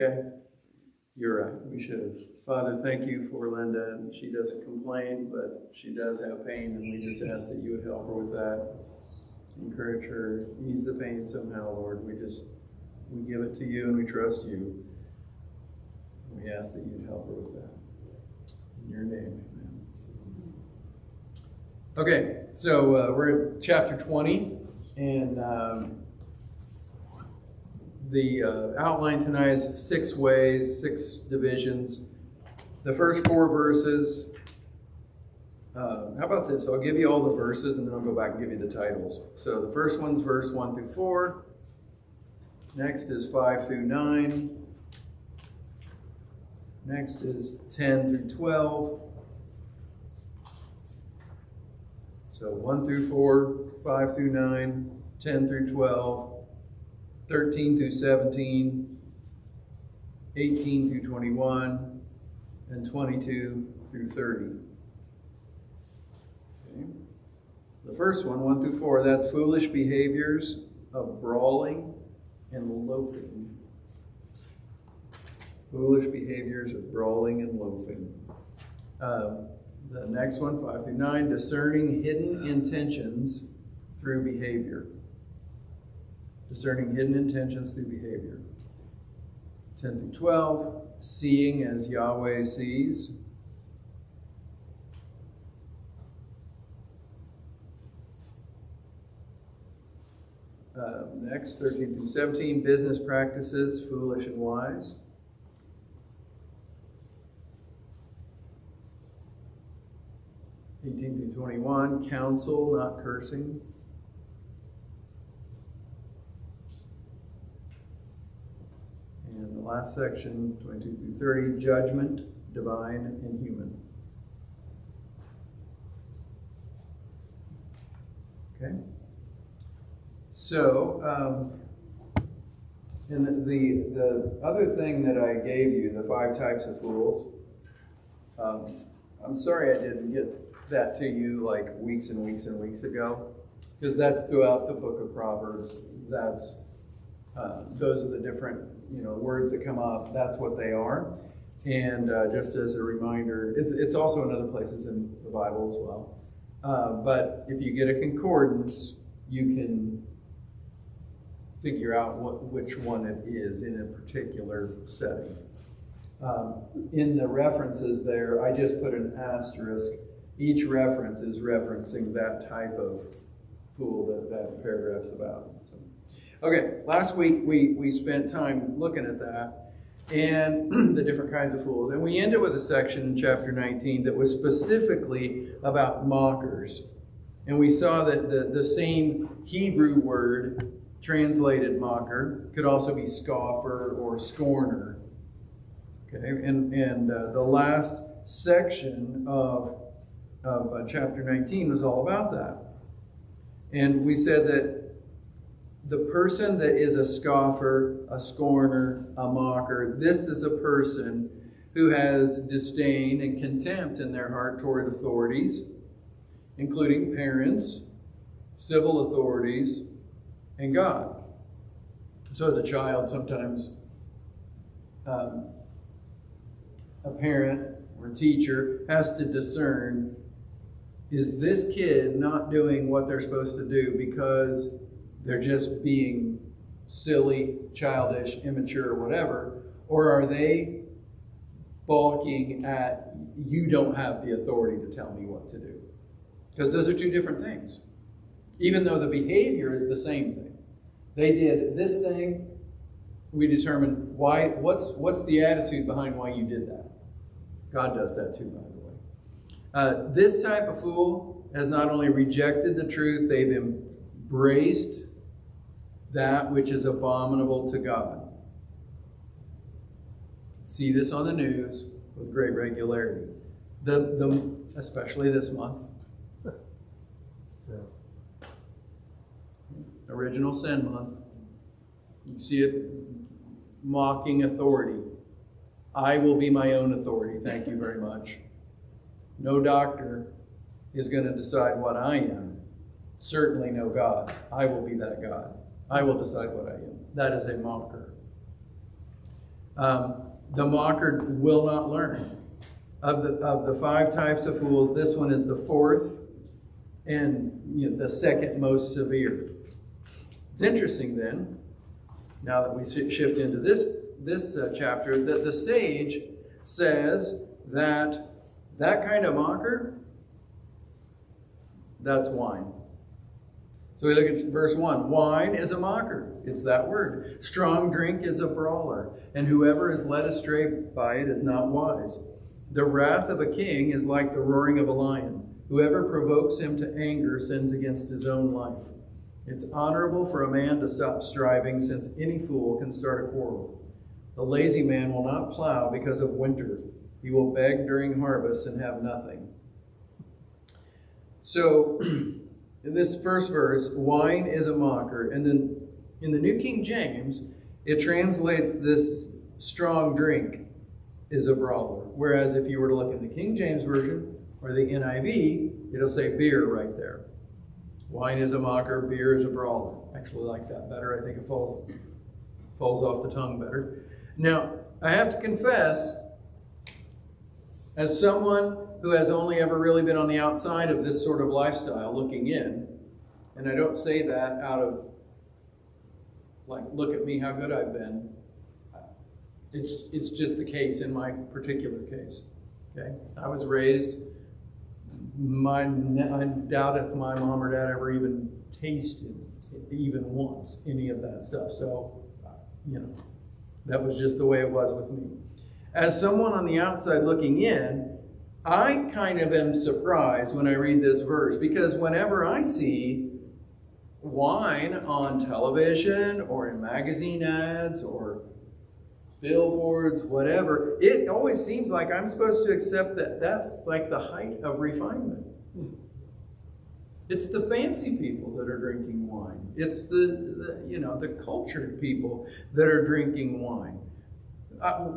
Okay, you're right. We should have. Father, thank you for Linda. She doesn't complain, but she does have pain, and we just ask that you would help her with that. Encourage her, ease the pain somehow, Lord. We give it to you and we trust you. We ask that you'd help her with that. In your name, amen. Okay, so we're at chapter 20, and the outline tonight is 6 ways, 6 divisions. The first 4 verses, how about this? I'll give you all the verses and then I'll go back and give you the titles. So the first one's verse 1 through 4. Next is 5 through 9. Next is 10 through 12. So 1 through 4, 5 through 9, 10 through 12, 13 through 17, 18 through 21, and 22 through 30. Okay. The first one, 1 through 4, that's foolish behaviors of brawling and loafing. Foolish behaviors of brawling and loafing. The next one, 5 through 9, discerning hidden intentions through behavior. Discerning hidden intentions through behavior. 10 through 12, seeing as Yahweh sees. Next, 13 through 17, business practices, foolish and wise. 18 through 21, counsel, not cursing. And the last section, 22 through 30, judgment, divine and human. Okay. So, and the other thing that I gave you, the 5 types of fools, I'm sorry I didn't get that to you like weeks and weeks and weeks ago, because that's throughout the book of Proverbs. That's those are the different words that come up. That's what they are. And just as a reminder, it's also in other places in the Bible as well. But if you get a concordance, you can figure out which one it is in a particular setting. In the references there, I just put an asterisk. Each reference is referencing that type of fool that paragraph's about. So, okay, last week we spent time looking at that and the different kinds of fools. And we ended with a section in chapter 19 that was specifically about mockers. And we saw that the same Hebrew word translated mocker could also be scoffer or scorner. Okay, and the last section of chapter 19 was all about that. And we said that the person that is a scoffer, a scorner, a mocker, this is a person who has disdain and contempt in their heart toward authorities, including parents, civil authorities, and God. So as a child, sometimes a parent or a teacher has to discern, is this kid not doing what they're supposed to do because they're just being silly, childish, immature, whatever, or are they balking at, you don't have the authority to tell me what to do? Because those are 2 different things. Even though the behavior is the same thing. They did this thing, we determine what's the attitude behind why you did that. God does that too, by the way. This type of fool has not only rejected the truth, they've embraced that which is abominable to God. See this on the news with great regularity. Especially this month. Original Sin Month. You see it mocking authority. I will be my own authority. Thank you very much. No doctor is going to decide what I am. Certainly no God. I will be that God. I will decide what I am. That is a mocker. The mocker will not learn. Of the 5 types of fools, this one is the 4th and the 2nd most severe. It's interesting then, now that we shift into this chapter, that the sage says that kind of mocker, that's wine. So we look at verse 1. Wine is a mocker. It's that word. Strong drink is a brawler, and whoever is led astray by it is not wise. The wrath of a king is like the roaring of a lion. Whoever provokes him to anger sins against his own life. It's honorable for a man to stop striving, since any fool can start a quarrel. The lazy man will not plow because of winter. He will beg during harvest and have nothing. So, in this first verse, wine is a mocker. And then in the New King James, it translates this strong drink is a brawler. Whereas if you were to look in the King James Version or the NIV, it'll say beer right there. Wine is a mocker, beer is a brawler. Actually like that better. I think it falls off the tongue better. Now, I have to confess, as someone who has only ever really been on the outside of this sort of lifestyle looking in, and I don't say that out of, like, look at me, how good I've been. It's just the case in my particular case. Okay, I was raised. I doubt if my mom or dad ever even tasted even once any of that stuff. So, that was just the way it was with me. As someone on the outside looking in, I kind of am surprised when I read this verse, because whenever I see wine on television or in magazine ads or billboards, whatever, it always seems like I'm supposed to accept that that's like the height of refinement. It's the fancy people that are drinking wine. It's the cultured people that are drinking wine.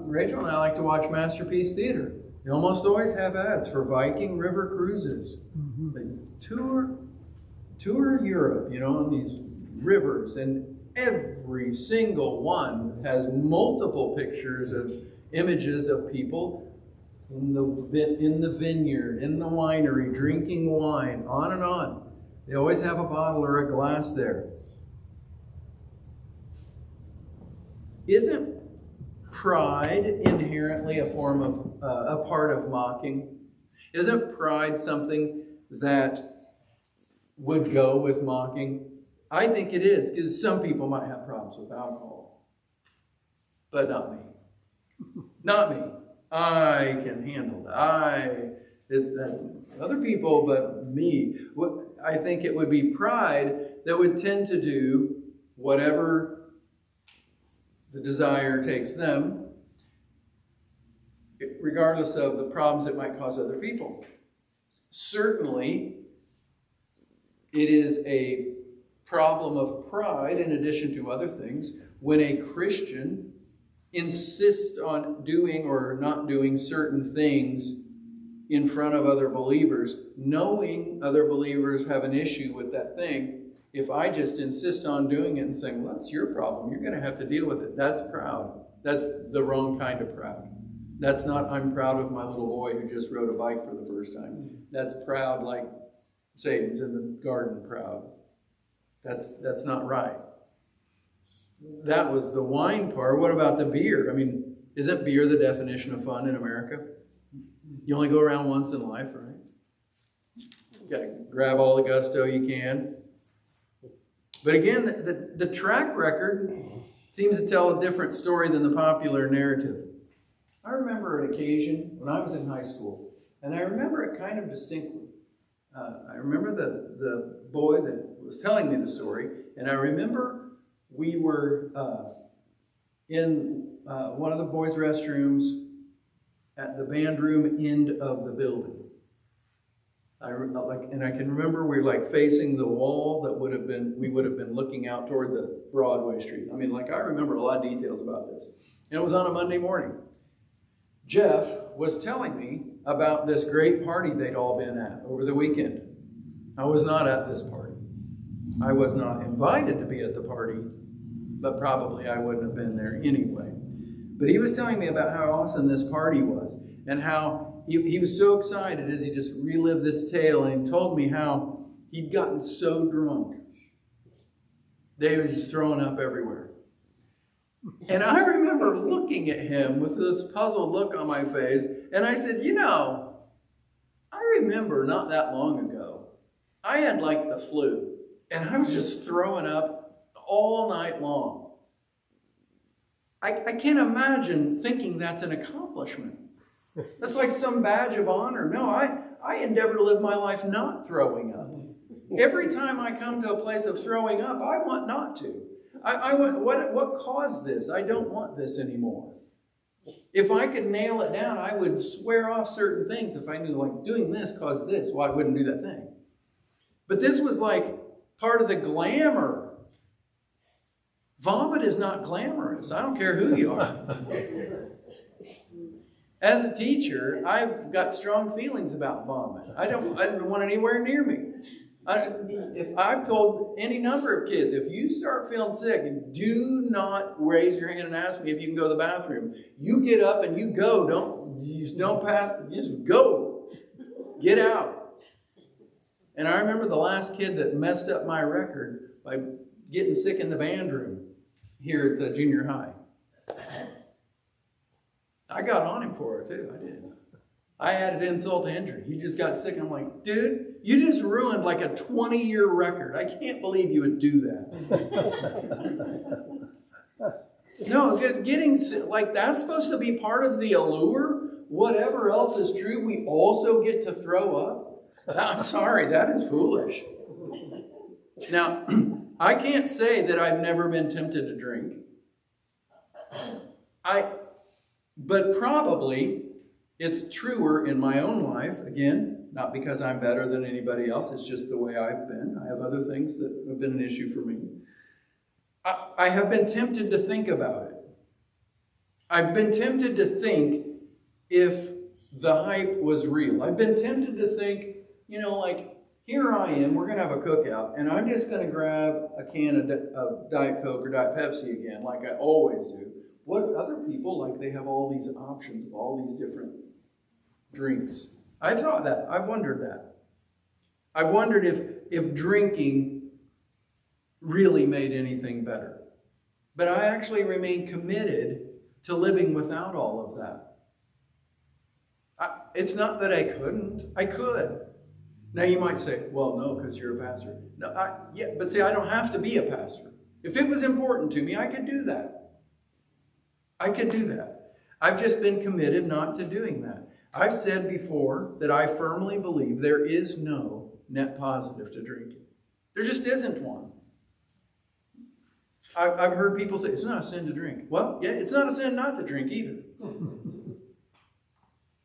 Rachel and I like to watch Masterpiece Theater. They almost always have ads for Viking River cruises. They tour Europe, on these rivers, and every single one has multiple pictures of images of people in the vineyard, in the winery, drinking wine, on and on. They always have a bottle or a glass there. Isn't pride inherently a form of, a part of mocking? Isn't pride something that would go with mocking? I think it is, because some people might have problems with alcohol. But not me. Not me. I can handle that. It's other people, but me. I think it would be pride that would tend to do whatever the desire takes them, regardless of the problems it might cause other people. Certainly, it is a problem of pride, in addition to other things, when a Christian insists on doing or not doing certain things in front of other believers, knowing other believers have an issue with that thing. If I just insist on doing it and saying, well, that's your problem, you're going to have to deal with it, that's proud. That's the wrong kind of proud. That's not, I'm proud of my little boy who just rode a bike for the first time. That's proud like Satan's in the garden proud. That's not right. That was the wine part. What about the beer? I mean, isn't beer the definition of fun in America? You only go around once in life, right? You got to grab all the gusto you can. But again, the track record seems to tell a different story than the popular narrative. I remember an occasion when I was in high school, and I remember it kind of distinctly. I remember the boy that was telling me the story, and I remember we were in one of the boys' restrooms at the band room end of the building. And I can remember we were like facing the wall that we would have been looking out toward the Broadway street. I mean, like, I remember a lot of details about this. And it was on a Monday morning. Jeff was telling me about this great party they'd all been at over the weekend. I was not at this party. I was not invited to be at the party, but probably I wouldn't have been there anyway. But he was telling me about how awesome this party was, and how he was so excited as he just relived this tale, and he told me how he'd gotten so drunk that he was just throwing up everywhere. And I remember looking at him with this puzzled look on my face, and I said, I remember not that long ago, I had like the flu, and I was just throwing up all night long. I can't imagine thinking that's an accomplishment. That's like some badge of honor. No, I endeavor to live my life not throwing up. Every time I come to a place of throwing up, I want not to. I want, what caused this? I don't want this anymore. If I could nail it down, I would swear off certain things. If I knew like doing this caused this, well, I wouldn't do that thing. But this was like part of the glamour. Vomit is not glamorous. I don't care who you are. As a teacher, I've got strong feelings about vomit. I don't want it anywhere near me. If I've told any number of kids, if you start feeling sick, do not raise your hand and ask me if you can go to the bathroom. You get up and you go. Don't just go. Get out. And I remember the last kid that messed up my record by getting sick in the band room here at the junior high. I got on him for it too. I did. I added insult to injury. He just got sick. I'm like, dude, you just ruined like a 20-year record. I can't believe you would do that. No, getting sick, like that's supposed to be part of the allure. Whatever else is true, we also get to throw up. I'm sorry, that is foolish. Now, I can't say that I've never been tempted to drink. But probably it's truer in my own life. Again, not because I'm better than anybody else. It's just the way I've been. I have other things that have been an issue for me. I have been tempted to think about it. I've been tempted to think if the hype was real. I've been tempted to think, like, here I am, we're going to have a cookout, and I'm just going to grab a can of Diet Coke or Diet Pepsi again, like I always do. What other people, like they have all these options of all these different drinks. I thought that. I've wondered that. I've wondered if drinking really made anything better. But I actually remain committed to living without all of that. It's not that I couldn't. I could. Now you might say, well, no, because you're a pastor. No, but see, I don't have to be a pastor. If it was important to me, I could do that. I could do that. I've just been committed not to doing that. I've said before that I firmly believe there is no net positive to drinking. There just isn't one. I've heard people say, it's not a sin to drink. Well, yeah, it's not a sin not to drink either.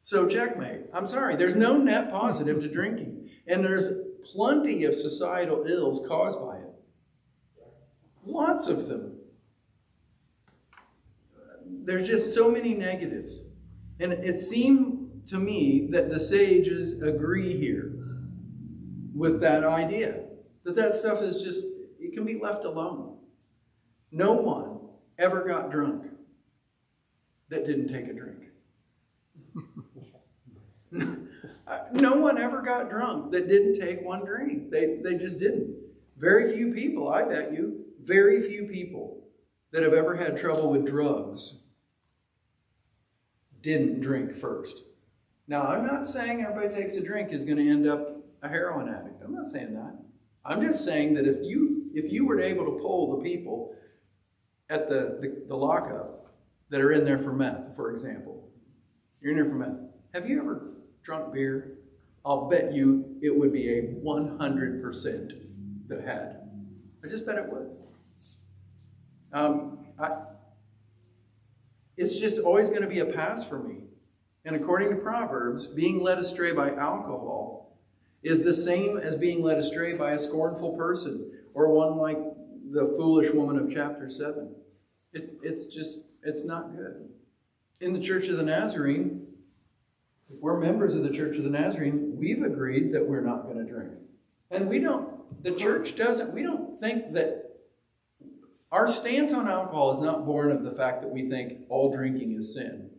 So checkmate. I'm sorry, there's no net positive to drinking. And there's plenty of societal ills caused by it. Lots of them. There's just so many negatives. And it seemed to me that the sages agree here with that idea. That stuff is just, it can be left alone. No one ever got drunk that didn't take a drink. No one ever got drunk that didn't take one drink. They just didn't. Very few people, I bet you, very few people that have ever had trouble with drugs didn't drink first. Now, I'm not saying everybody takes a drink is going to end up a heroin addict. I'm not saying that. I'm just saying that if you were able to poll the people at the lockup that are in there for meth, for example, you're in there for meth. Have you ever drunk beer? I'll bet you it would be a 100% that had. I just bet it would. It's just always going to be a pass for me. And according to Proverbs, being led astray by alcohol is the same as being led astray by a scornful person or one like the foolish woman of chapter 7. It's not good. In the Church of the Nazarene, if we're members of the Church of the Nazarene, we've agreed that we're not going to drink. And we don't think that Our stance on alcohol is not born of the fact that we think all drinking is sin.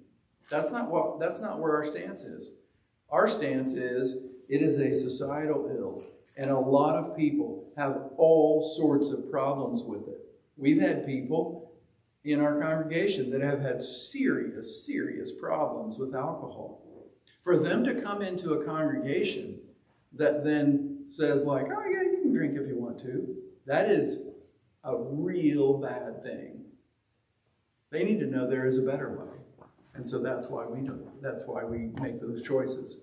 That's not where our stance is. Our stance is it is a societal ill, and a lot of people have all sorts of problems with it. We've had people in our congregation that have had serious, serious problems with alcohol. For them to come into a congregation that then says like, oh yeah, you can drink if you want to, that is a real bad thing. They need to know there is a better way. And so that's why we do. That's why we make those choices.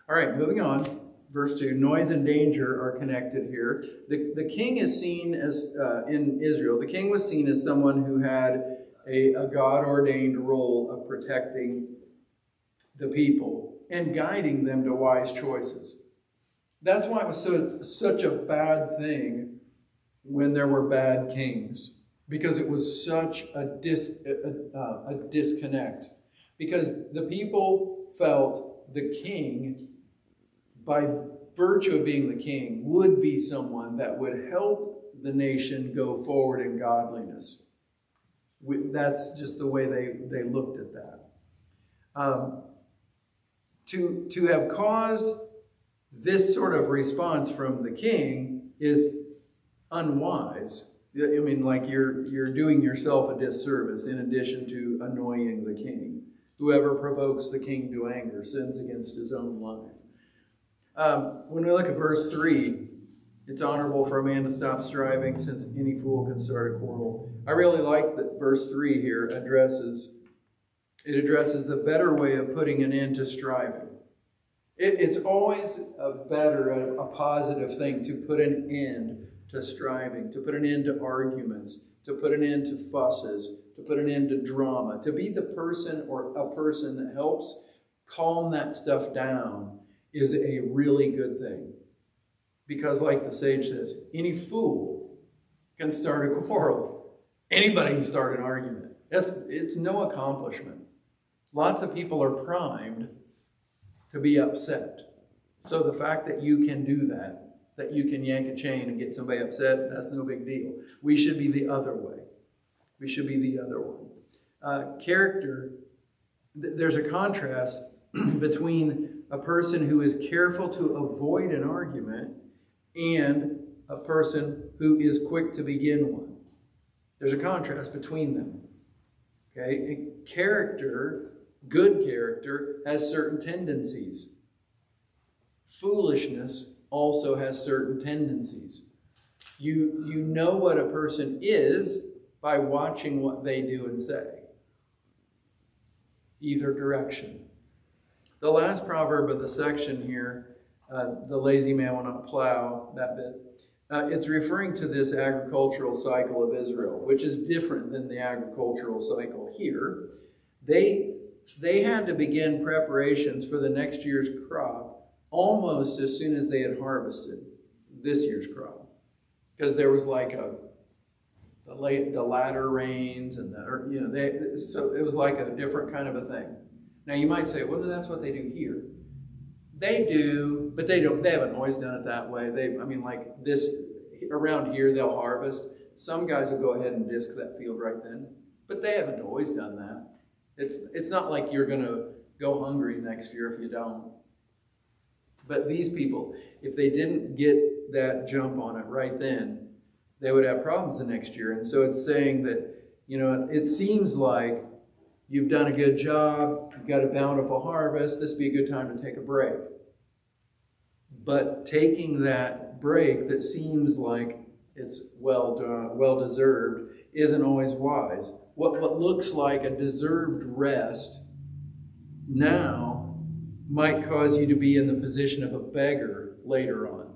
All right, moving on. Verse 2, noise and danger are connected here. The king is seen as, in Israel, the king was seen as someone who had a God-ordained role of protecting the people and guiding them to wise choices. That's why it was such a bad thing when there were bad kings, because it was such a disconnect. Because the people felt the king, by virtue of being the king, would be someone that would help the nation go forward in godliness. That's just the way they looked at that. To have caused this sort of response from the king is unwise. I mean, like you're doing yourself a disservice in addition to annoying the king. Whoever provokes the king to anger sins against his own life. When we look at verse 3, it's honorable for a man to stop striving, since any fool can start a quarrel. I really like that verse 3 here addresses the better way of putting an end to striving. It's always a positive thing to put an end to striving, to put an end to arguments, to put an end to fusses, to put an end to drama, to be the person or a person that helps calm that stuff down is a really good thing. Because like the sage says, any fool can start a quarrel. Anybody can start an argument. It's no accomplishment. Lots of people are primed to be upset. So the fact that you can do that you can yank a chain and get somebody upset, that's no big deal. We should be the other way. We should be the other one. Character, there's a contrast between a person who is careful to avoid an argument and a person who is quick to begin one. There's a contrast between them. Okay? And character, good character, has certain tendencies. Foolishness also has certain tendencies. You know what a person is by watching what they do and say. Either direction. The last proverb of the section here, the lazy man will not plow, that bit, it's referring to this agricultural cycle of Israel, which is different than the agricultural cycle here. They had to begin preparations for the next year's crop almost as soon as they had harvested this year's crop, because there was like the latter rains and so it was like a different kind of a thing. Now you might say, well, that's what they do here. They do, but they haven't always done it that way. Like this around here, they'll harvest. Some guys will go ahead and disc that field right then, but they haven't always done that. It's not like you're going to go hungry next year if you don't. But these people, if they didn't get that jump on it right then, they would have problems the next year. And so it's saying that, it seems like you've done a good job, you've got a bountiful harvest, this would be a good time to take a break. But taking that break that seems like it's well done, well deserved, isn't always wise. What looks like a deserved rest now might cause you to be in the position of a beggar later on.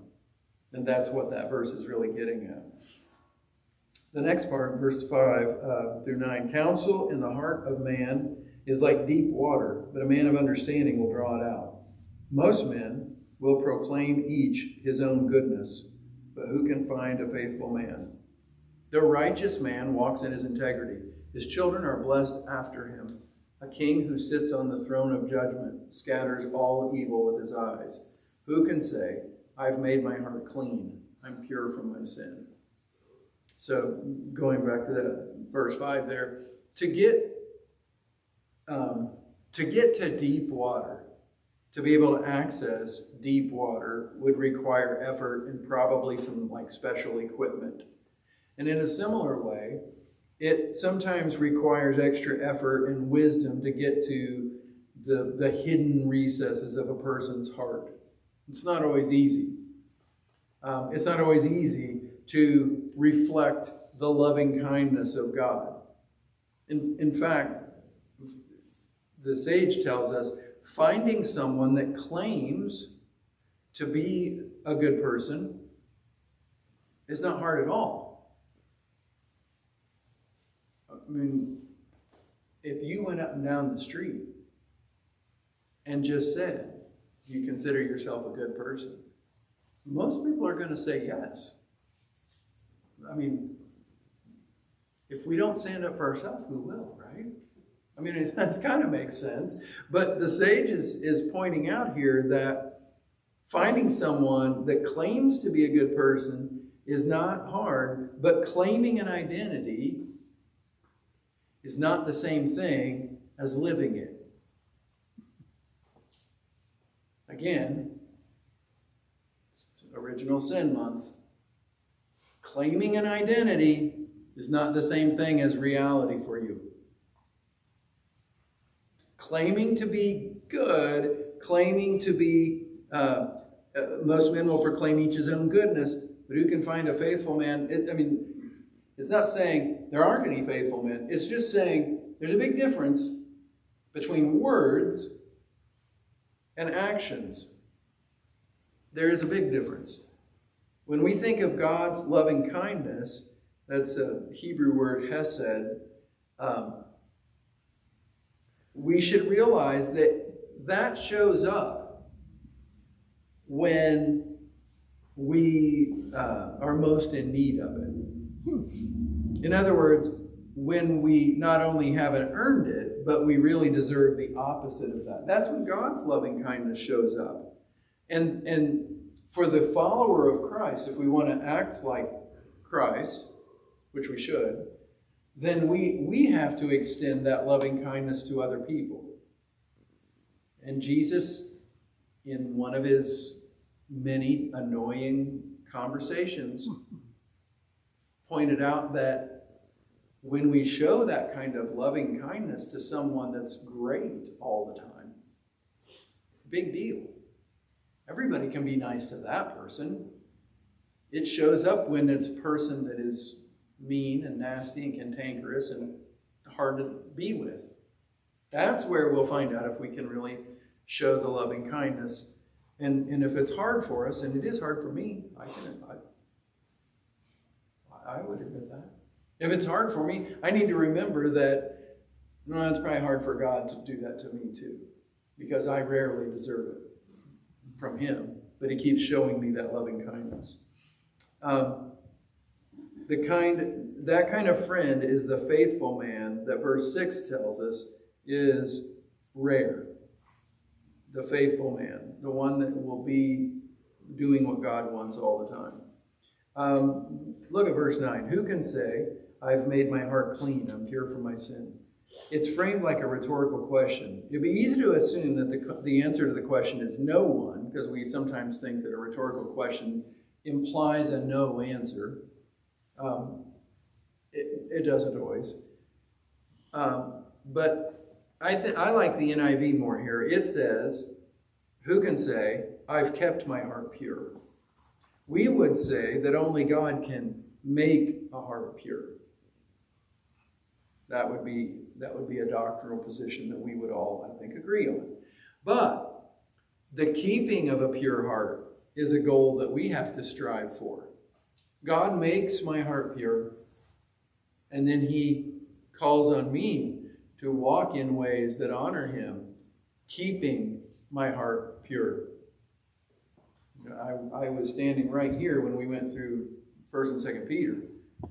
And that's what that verse is really getting at. The next part, verse 5 through 9. Counsel in the heart of man is like deep water, but a man of understanding will draw it out. Most men will proclaim each his own goodness, but who can find a faithful man? The righteous man walks in his integrity. His children are blessed after him. A king who sits on the throne of judgment scatters all evil with his eyes. Who can say, I've made my heart clean, I'm pure from my sin? So going back to that verse 5 there, to get to deep water, to be able to access deep water would require effort and probably some like special equipment. And in a similar way, it sometimes requires extra effort and wisdom to get to the hidden recesses of a person's heart. It's not always easy. It's not always easy to reflect the loving kindness of God. In fact, the sage tells us, finding someone that claims to be a good person is not hard at all. I mean, if you went up and down the street and just said, you consider yourself a good person, most people are going to say yes. I mean, if we don't stand up for ourselves, who will, right? I mean, that kind of makes sense. But the sage is pointing out here that finding someone that claims to be a good person is not hard, but claiming an identity is not the same thing as living it. Again, Original Sin Month. Claiming an identity is not the same thing as reality for you. Claiming to be good, claiming to be, most men will proclaim each his own goodness, but who can find a faithful man? It's not saying there aren't any faithful men. It's just saying there's a big difference between words and actions. There is a big difference. When we think of God's loving kindness, that's a Hebrew word, hesed, we should realize that shows up when we are most in need of it. In other words, when we not only haven't earned it, but we really deserve the opposite of that. That's when God's loving kindness shows up. And for the follower of Christ, if we want to act like Christ, which we should, then we have to extend that loving kindness to other people. And Jesus, in one of his many annoying conversations, pointed out that when we show that kind of loving kindness to someone that's great all the time, big deal. Everybody can be nice to that person. It shows up when it's a person that is mean and nasty and cantankerous and hard to be with. That's where we'll find out if we can really show the loving kindness. And if it's hard for us, and it is hard for me, I would admit that. If it's hard for me, I need to remember that it's probably hard for God to do that to me too, because I rarely deserve it from him, but he keeps showing me that loving kindness. That kind of friend is the faithful man that verse 6 tells us is rare. The faithful man, the one that will be doing what God wants all the time. Look at verse 9. Who can say, I've made my heart clean, I'm pure from my sin? It's framed like a rhetorical question. It'd be easy to assume that the answer to the question is no one, because we sometimes think that a rhetorical question implies a no answer. It doesn't always. But I like the NIV more here. It says, who can say, I've kept my heart pure? We would say that only God can make a heart pure. That would be a doctrinal position that we would all, I think, agree on. But the keeping of a pure heart is a goal that we have to strive for. God makes my heart pure, and then he calls on me to walk in ways that honor him, keeping my heart pure. I was standing right here when we went through 1 and 2 Peter,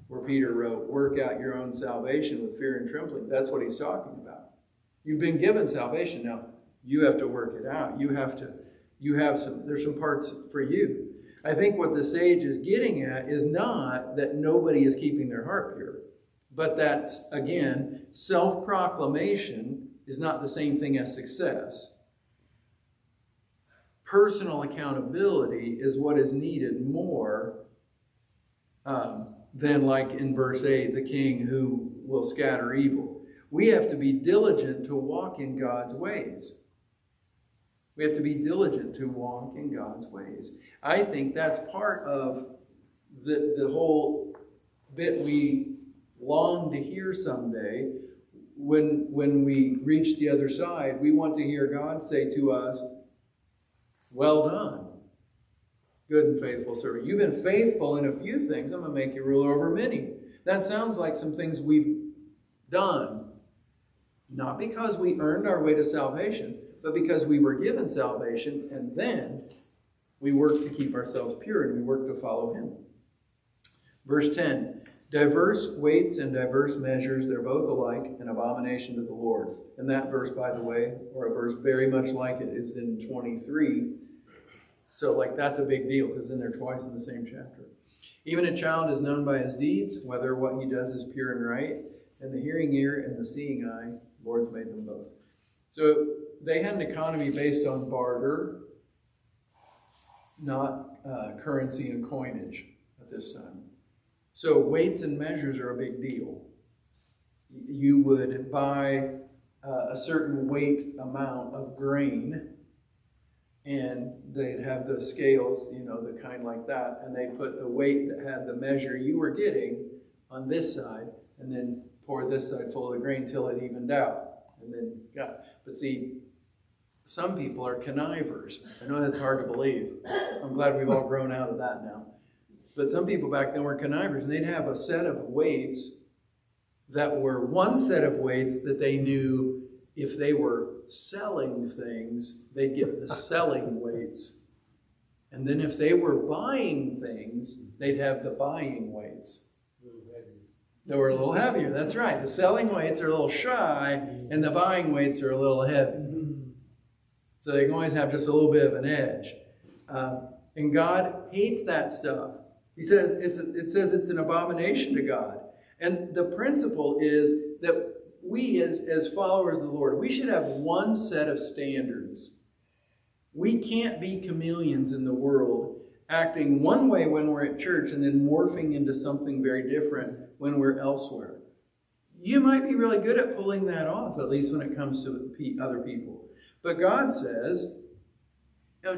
where Peter wrote, work out your own salvation with fear and trembling. That's what he's talking about. You've been given salvation. Now, you have to work it out. There's some parts for you. I think what the sage is getting at is not that nobody is keeping their heart pure, but that, again, self-proclamation is not the same thing as success. Personal accountability is what is needed more than, like in verse 8, the king who will scatter evil. We have to be diligent to walk in God's ways. We have to be diligent to walk in God's ways. I think that's part of the whole bit we long to hear someday. When we reach the other side, we want to hear God say to us, "Well done, good and faithful servant. You've been faithful in a few things. I'm going to make you ruler over many." That sounds like some things we've done. Not because we earned our way to salvation, but because we were given salvation, and then we work to keep ourselves pure, and we work to follow Him. Verse 10, diverse weights and diverse measures, they're both alike, an abomination to the Lord. And that verse, by the way, or a verse very much like it, is in 23. So, like, that's a big deal, because it's in there twice in the same chapter. Even a child is known by his deeds, whether what he does is pure and right. And the hearing ear and the seeing eye, the Lord's made them both. So they had an economy based on barter, not currency and coinage at this time. So weights and measures are a big deal. You would buy a certain weight amount of grain, and they'd have the scales, the kind like that, and they'd put the weight that had the measure you were getting on this side, and then pour this side full of the grain till it evened out. And then but see, some people are connivers. I know that's hard to believe. I'm glad we've all grown out of that now. But some people back then were connivers, and they'd have a set of weights that were one set of weights that they knew if they were selling things, they'd get the selling weights. And then if they were buying things, they'd have the buying weights. They were a little heavier, that's right. The selling weights are a little shy, and the buying weights are a little heavy. So they can always have just a little bit of an edge. And God hates that stuff. It says it's an abomination to God. And the principle is that we as followers of the Lord, we should have one set of standards. We can't be chameleons in the world, acting one way when we're at church and then morphing into something very different when we're elsewhere. You might be really good at pulling that off, at least when it comes to other people. But God says,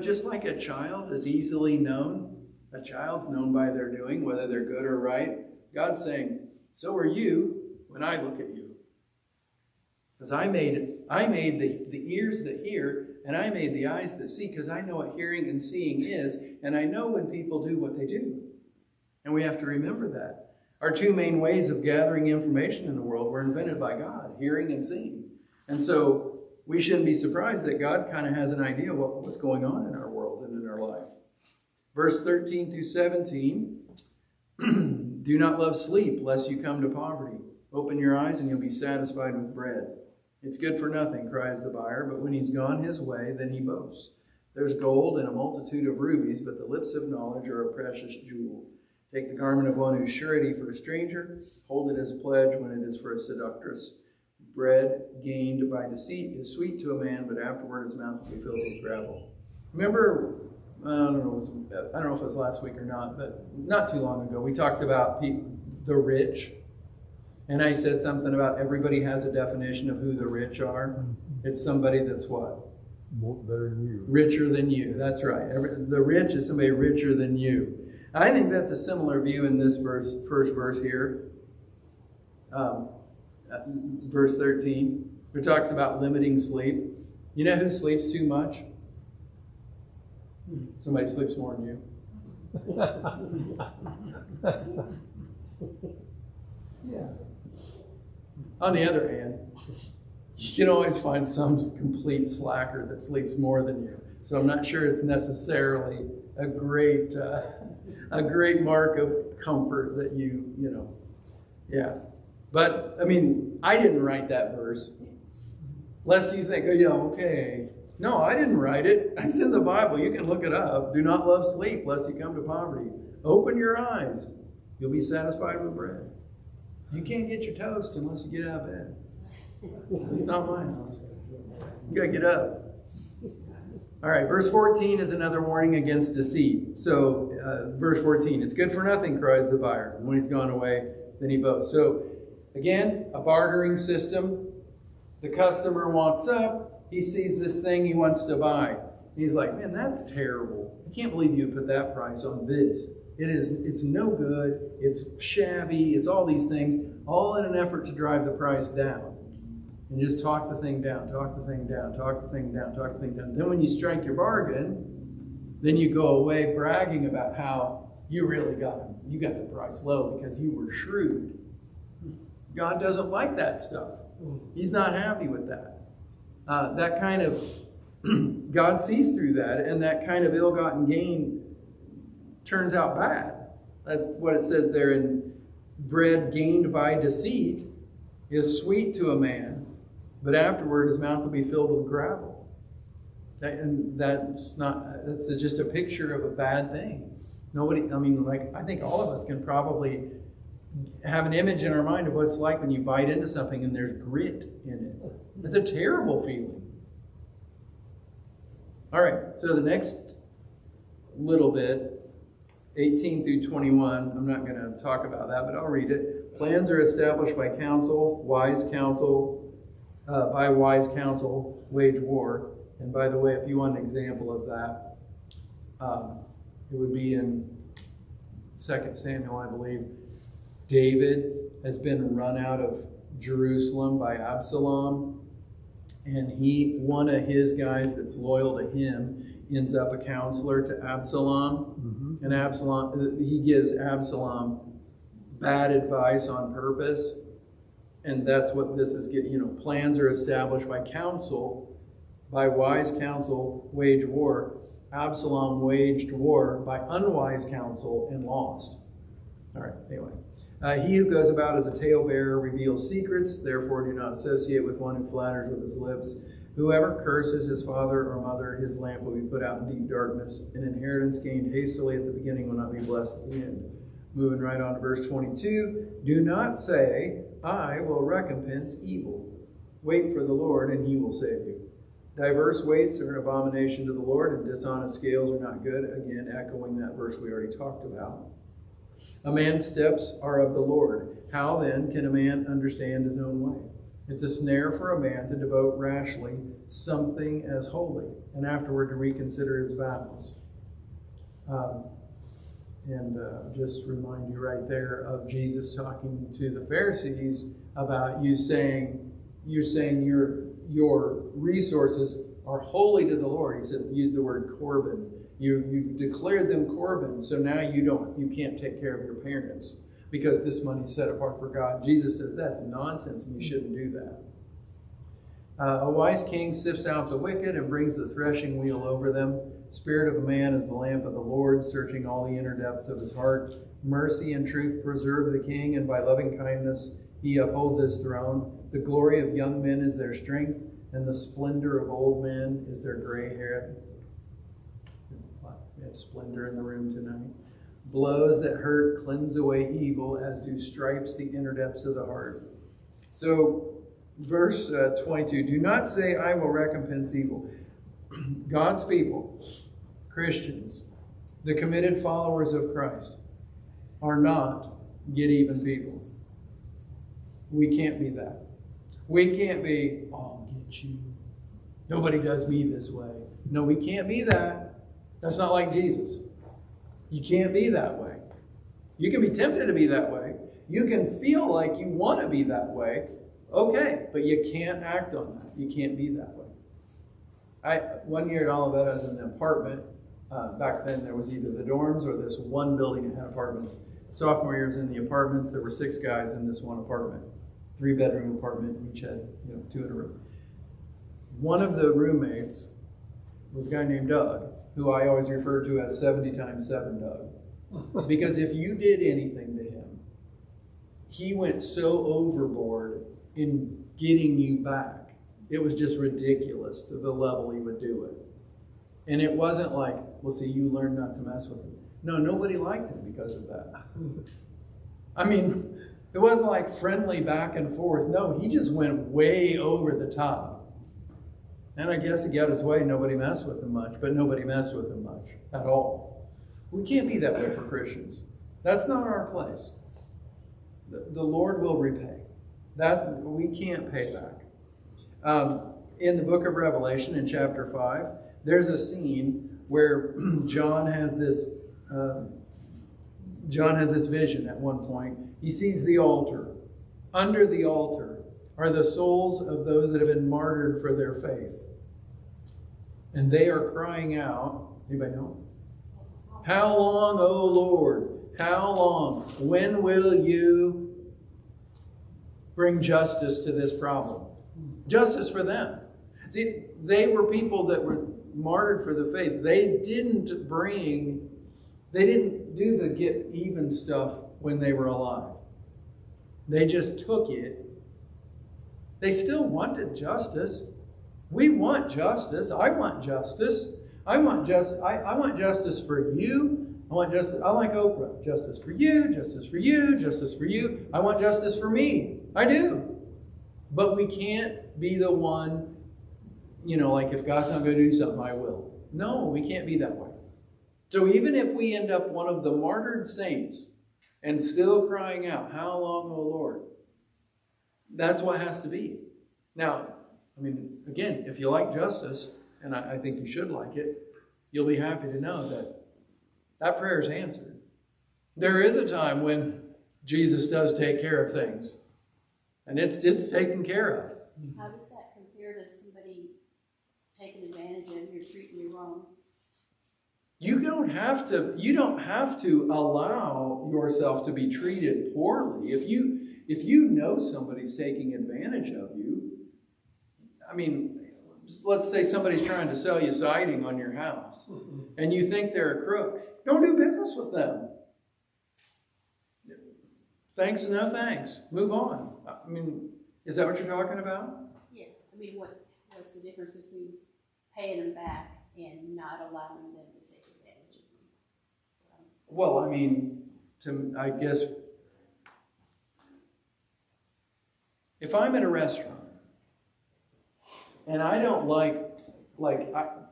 just like a child is easily known, a child's known by their doing, whether they're good or right. God's saying, so are you when I look at you. Because I made the ears that hear, and I made the eyes that see, because I know what hearing and seeing is, and I know when people do what they do. And we have to remember that. Our two main ways of gathering information in the world were invented by God, hearing and seeing. And so we shouldn't be surprised that God kind of has an idea of what's going on in our world and in our life. Verse 13 through 17, do not love sleep, lest you come to poverty. Open your eyes and you'll be satisfied with bread. It's good for nothing, cries the buyer, but when he's gone his way, then he boasts. There's gold and a multitude of rubies, but the lips of knowledge are a precious jewel. Take the garment of one who's surety for a stranger, hold it as a pledge when it is for a seductress. Bread gained by deceit is sweet to a man, but afterward his mouth will be filled with gravel. Remember, I don't know if it was last week or not, but not too long ago, we talked about the rich. And I said something about everybody has a definition of who the rich are. It's somebody that's what? More better than you. Richer than you. That's right. The rich is somebody richer than you. I think that's a similar view in this first verse here. Verse 13. It talks about limiting sleep. You know who sleeps too much? Somebody sleeps more than you. Yeah. On the other hand, you can always find some complete slacker that sleeps more than you. So I'm not sure it's necessarily a great mark of comfort that yeah. But, I mean, I didn't write that verse. Lest you think, okay, No, I didn't write it. It's in the Bible. You can look it up. Do not love sleep, lest you come to poverty. Open your eyes. You'll be satisfied with bread. You can't get your toast unless you get out of bed. It's not my house. You got to get up. All right, verse 14 is another warning against deceit. So, verse 14, it's good for nothing, cries the buyer. And when he's gone away, then he boasts. So, again, a bartering system. The customer walks up. He sees this thing he wants to buy. He's like, man, that's terrible. I can't believe you put that price on this. It's no good. It's shabby. It's all these things, all in an effort to drive the price down. And just talk the thing down, talk the thing down, talk the thing down, talk the thing down. Then when you strike your bargain, then you go away bragging about how you really got it. You got the price low because you were shrewd. God doesn't like that stuff. He's not happy with that. That kind of, God sees through that, and that kind of ill-gotten gain turns out bad. That's what it says there in bread gained by deceit is sweet to a man, but afterward his mouth will be filled with gravel. That's just a picture of a bad thing. I think all of us can probably have an image in our mind of what it's like when you bite into something and there's grit in it. It's a terrible feeling. All right, so the next little bit, 18 through 21, I'm not going to talk about that, but I'll read it. Plans are established by counsel, by wise counsel, wage war. And by the way, if you want an example of that, it would be in 2 Samuel, I believe. David has been run out of Jerusalem by Absalom, and one of his guys that's loyal to him ends up a counselor to Absalom. And he gives Absalom bad advice on purpose. And that's what this is getting. Plans are established by counsel, by wise counsel, wage war. Absalom waged war by unwise counsel and lost. All right, anyway. He who goes about as a talebearer reveals secrets, therefore do not associate with one who flatters with his lips. Whoever curses his father or mother, his lamp will be put out in deep darkness. An inheritance gained hastily at the beginning will not be blessed at the end. Moving right on to verse 22. Do not say, I will recompense evil. Wait for the Lord, and he will save you. Diverse weights are an abomination to the Lord, and dishonest scales are not good. Again, echoing that verse we already talked about. A man's steps are of the Lord. How then can a man understand his own way? It's a snare for a man to devote rashly something as holy, and afterward to reconsider his vows. Just remind you right there of Jesus talking to the Pharisees about you're saying your resources are holy to the Lord. He said, use the word Corban. You declared them Corban, so now you can't take care of your parents because this money's set apart for God. Jesus says that's nonsense and you shouldn't do that. A wise king sifts out the wicked and brings the threshing wheel over them. Spirit of a man is the lamp of the Lord, searching all the inner depths of his heart. Mercy and truth preserve the king, and by loving kindness he upholds his throne. The glory of young men is their strength, and the splendor of old men is their gray hair. We have splendor in the room tonight. Blows that hurt cleanse away evil, as do stripes the inner depths of the heart. So, verse 22, do not say, I will recompense evil. God's people, Christians, the committed followers of Christ, are not get-even people. We can't be that. We can't be, I'll get you. Nobody does me this way. No, we can't be that. That's not like Jesus. You can't be that way. You can be tempted to be that way. You can feel like you want to be that way. Okay, but you can't act on that. You can't be that way. One year at Olivet, I was in an apartment. Back then, there was either the dorms or this one building that had apartments. Sophomore year was in the apartments. There were 6 guys in this one apartment. 3-bedroom apartment. Each had 2 in a room. One of the roommates was a guy named Doug, who I always refer to as 70 times 7 Doug. Because if you did anything to him, he went so overboard in getting you back It was just ridiculous to the level he would do it. And it wasn't like, well, see, you learn not to mess with him. No, nobody liked him because of that. I mean, it wasn't like friendly back and forth. No, he just went way over the top. And I guess he got his way. Nobody messed with him much, but nobody messed with him much at all. We can't be that way for Christians. That's not our place. The Lord will repay. That we can't pay back. In the book of Revelation, in chapter 5, there's a scene where John has this vision at one point. He sees the altar. Under the altar are the souls of those that have been martyred for their faith. And they are crying out. Anybody know? How long, O Lord? How long? When will you bring justice to this problem? Justice for them. See, they were people that were martyred for the faith. They didn't do the get even stuff when they were alive. They just took it. They still wanted justice. We want justice. I want justice. I want justice for you. I want justice. I like Oprah. Justice for you, justice for you, justice for you. I want justice for me. I do. But we can't be the one, like if God's not going to do something, I will. No, we can't be that way. So even if we end up one of the martyred saints and still crying out, how long, O Lord? That's what has to be. Now, again, if you like justice, and I think you should like it, you'll be happy to know that prayer is answered. There is a time when Jesus does take care of things, and it's taken care of. How does that compare to somebody taking advantage of you or treating you wrong? You don't have to allow yourself to be treated poorly. If you know somebody's taking advantage of you, let's say somebody's trying to sell you siding on your house, and you think they're a crook. Don't do business with them. Thanks and no thanks. Move on. Is that what you're talking about? Yeah. What's the difference between paying them back and not allowing them to take advantage of you? Well, I guess if I'm at a restaurant and I don't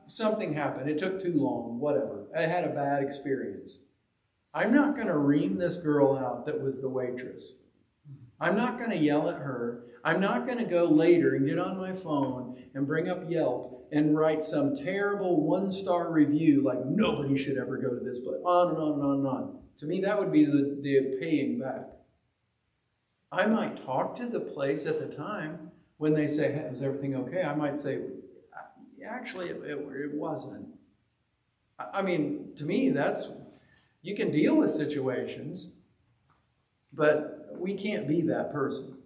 something happened, it took too long, whatever, I had a bad experience, I'm not going to ream this girl out that was the waitress. I'm not going to yell at her. I'm not going to go later and get on my phone and bring up Yelp and write some terrible one-star review like nobody should ever go to this place. On and on and on and on. To me, that would be the paying back. I might talk to the place at the time when they say, hey, is everything okay? I might say, actually, it wasn't. To me, you can deal with situations, but we can't be that person.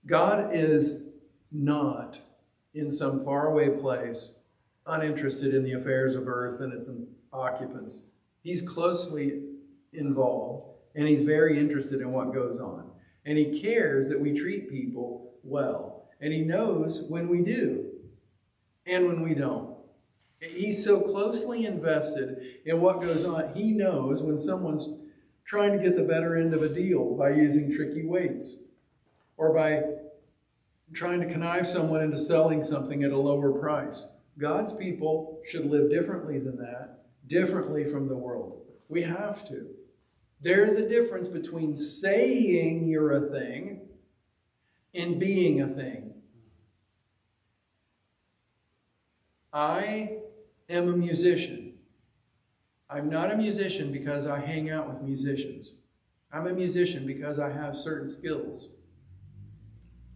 God is not in some faraway place, uninterested in the affairs of earth and its occupants. He's closely involved, and he's very interested in what goes on. And he cares that we treat people well. And he knows when we do and when we don't. He's so closely invested in what goes on. He knows when someone's trying to get the better end of a deal by using tricky weights or by trying to connive someone into selling something at a lower price. God's people should live differently than that, differently from the world. We have to. There is a difference between saying you're a thing and being a thing. I am a musician. I'm not a musician because I hang out with musicians. I'm a musician because I have certain skills.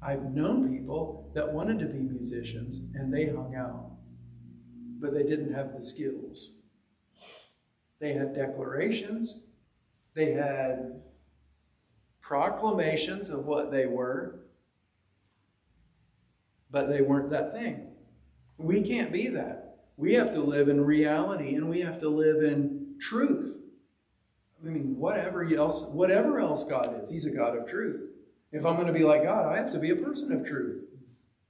I've known people that wanted to be musicians and they hung out, but they didn't have the skills. They had declarations. They had proclamations of what they were, but they weren't that thing. We can't be that. We have to live in reality and we have to live in truth. Whatever else God is, he's a God of truth. If I'm going to be like God, I have to be a person of truth.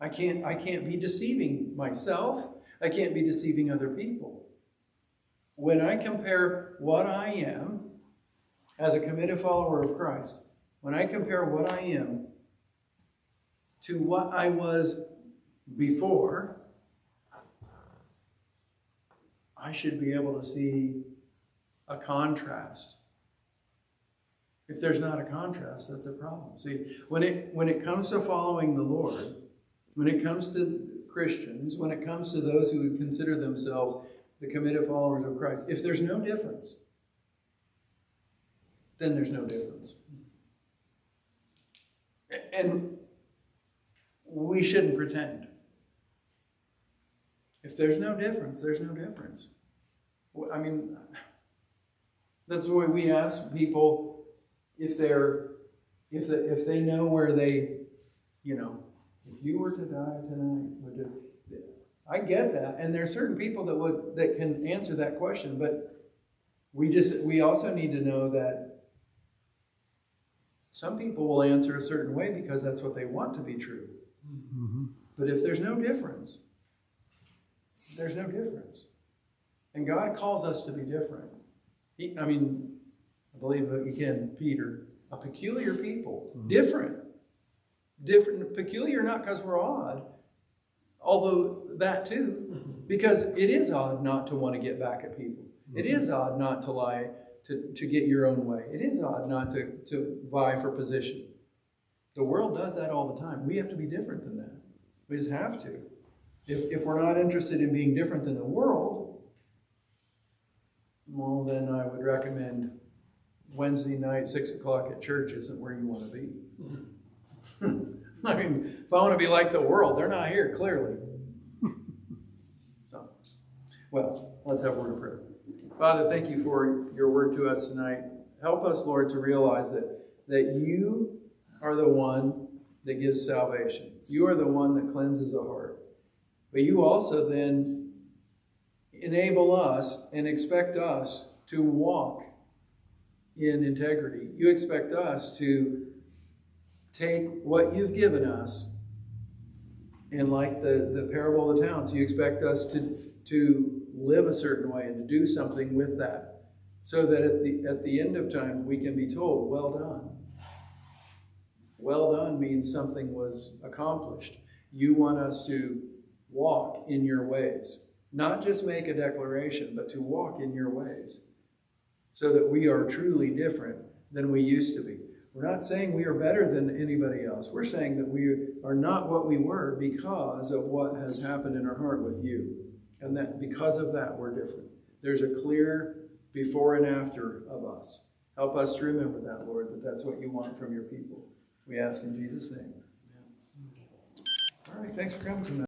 I can't be deceiving myself. I can't be deceiving other people. When I compare what I am as a committed follower of Christ, when I compare what I am to what I was before, I should be able to see a contrast. If there's not a contrast, that's a problem. See, when it comes to following the Lord, when it comes to Christians, when it comes to those who would consider themselves the committed followers of Christ, if there's no difference, then there's no difference. And we shouldn't pretend. If there's no difference, there's no difference. I mean, that's the way we ask people if they know where they, if you were to die tonight, I get that, and there are certain people that can answer that question, but we also need to know that some people will answer a certain way because that's what they want to be true. Mm-hmm. But if there's no difference, there's no difference. And God calls us to be different. I believe, again, Peter, a peculiar people, different, peculiar not because we're odd, although that too, because it is odd not to want to get back at people. It is odd not to lie, to get your own way. It is odd not to vie for position. The world does that all the time. We have to be different than that. We just have to. If we're not interested in being different than the world, well, then I would recommend Wednesday night, 6 o'clock at church isn't where you want to be. I mean, if I want to be like the world, they're not here, clearly. So, well, let's have a word of prayer. Father, thank you for your word to us tonight. Help us, Lord, to realize that you are the one that gives salvation. You are the one that cleanses a heart. But you also then enable us and expect us to walk in integrity. You expect us to take what you've given us, and like the parable of the talents, you expect us to live a certain way and to do something with that, so that at the end of time we can be told, well done. Well done means something was accomplished. You want us to walk in your ways, not just make a declaration, but to walk in your ways, so that we are truly different than we used to be. We're not saying we are better than anybody else. We're saying that we are not what we were because of what has happened in our heart with you. And that because of that, we're different. There's a clear before and after of us. Help us to remember that, Lord, that that's what you want from your people. We ask in Jesus' name. All right, thanks for coming tonight.